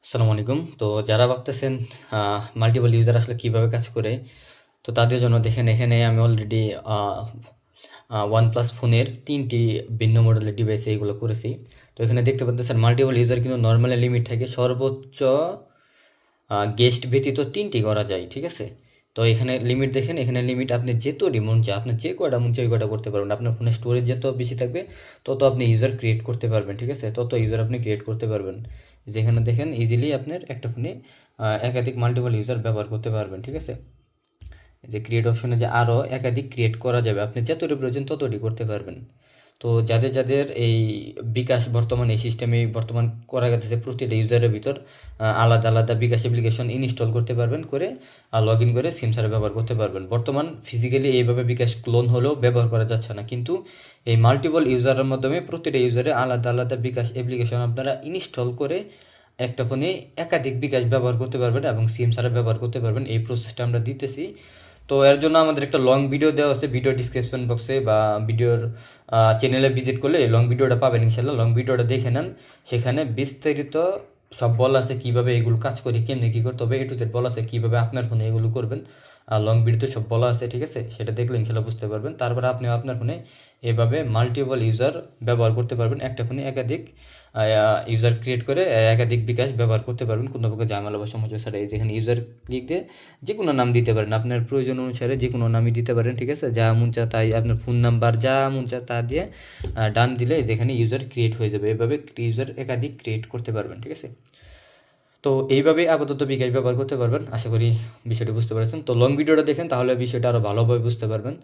আসসালামু আলাইকুম। তো যারা ভাবতেছেন মাল্টিপল ইউজার আসলে কিভাবে কাজ করে, তো তাদের জন্য দেখেন এখানে আমি অলরেডি আ আ OnePlus ফোনের ৩ টি ভিন্ন মডেলের ডিভাইসে এগুলো করেছি। তো এখানে দেখতে পারতেছেন মাল্টিপল ইউজার কিন্তু নরমালি লিমিট থাকে সর্বোচ্চ গেস্ট ব্যতীত ৩ টি করা যায়। ঠিক আছে? তো এখানে লিমিট দেখেন, এখানে লিমিট আপনি যেতটি মন চায়, আপনার যে কয়টা মন চায় ওই কয়টা করতে পারবেন। আপনার ফোনের স্টোরেজ যত বেশি থাকবে, তত আপনি ইউজার ক্রিয়েট করতে পারবেন। ঠিক আছে? তত ইউজার আপনি ক্রিয়েট করতে পারবেন। যেখানে দেখেন ইজিলি আপনার একটা ফোনে একাধিক মাল্টিপল ইউজার ব্যবহার করতে পারবেন। ঠিক আছে? এই যে ক্রিয়েট অপশনে যে আরও একাধিক ক্রিয়েট করা যাবে। আপনি যতটি প্রয়োজন ততটি করতে পারবেন। তো যাদের এই বিকাশ বর্তমান এই সিস্টেমে বর্তমান করা গেছে প্রতিটা ইউজারের ভিতর আলাদা আলাদা বিকাশ অ্যাপ্লিকেশন ইনস্টল করতে পারবেন, করে লগ ইন করে সিম ছাড়া ব্যবহার করতে পারবেন। বর্তমান ফিজিক্যালি এইভাবে বিকাশ ক্লোন হলেও ব্যবহার করা যাচ্ছে না, কিন্তু এই মাল্টিপল ইউজারের মাধ্যমে প্রতিটা ইউজারে আলাদা আলাদা বিকাশ অ্যাপ্লিকেশন আপনারা ইনস্টল করে একটা ফোনে একাধিক বিকাশ ব্যবহার করতে পারবেন এবং সিম ছাড়া ব্যবহার করতে পারবেন। এই প্রসেসটা আমরা দিতেছি। তো এর জন্য আমাদের একটা লং ভিডিও দেওয়া আছে ভিডিও ডিসক্রিপশন বক্সে, বা ভিডিওর চ্যানেলে ভিজিট করলে লং ভিডিওটা পাবেন ইনশাল্লাহ। লং ভিডিওটা দেখে নেন, সেখানে বিস্তারিত সব বলা আছে কীভাবে এগুলো কাজ করি, কেমনি কী করতে হবে, A to Z বলা আছে কীভাবে আপনার ফোনে এগুলো করবেন। লং ভিডিওতে সব বলা আছে। ঠিক আছে? সেটা দেখলে ইনশাল্লাহ বুঝতে পারবেন। তারপরে আপনি আপনার ফোনে এভাবে মাল্টিপল ইউজার ব্যবহার করতে পারবেন। একটা ফোনে একাধিক ইউজার ক্রিয়েট করে একাধিক বিকাশ ব্যবহার করতে পারবেন কোনো প্রকার ঝামেলা বা সমস্যা ছাড়া। এই যেখানে ইউজার ক্লিক দিয়ে যে কোনো নাম দিতে পারেন, আপনার প্রয়োজন অনুসারে যে কোনো নামই দিতে পারেন। ঠিক আছে? যা মন চা তাই, আপনার ফোন নাম্বার যা মন চা তা দিয়ে ডান দিলে যেখানে ইউজার ক্রিয়েট হয়ে যাবে। এভাবে ইউজার একাধিক ক্রিয়েট করতে পারবেন। ঠিক আছে? তো এইভাবে আপাতত বিকাশ ব্যবহার করতে পারবেন। আশা করি বিষয়টি বুঝতে পারছেন। তো লং ভিডিওটা দেখেন, তাহলে বিষয়টা আরও ভালোভাবে বুঝতে পারবেন।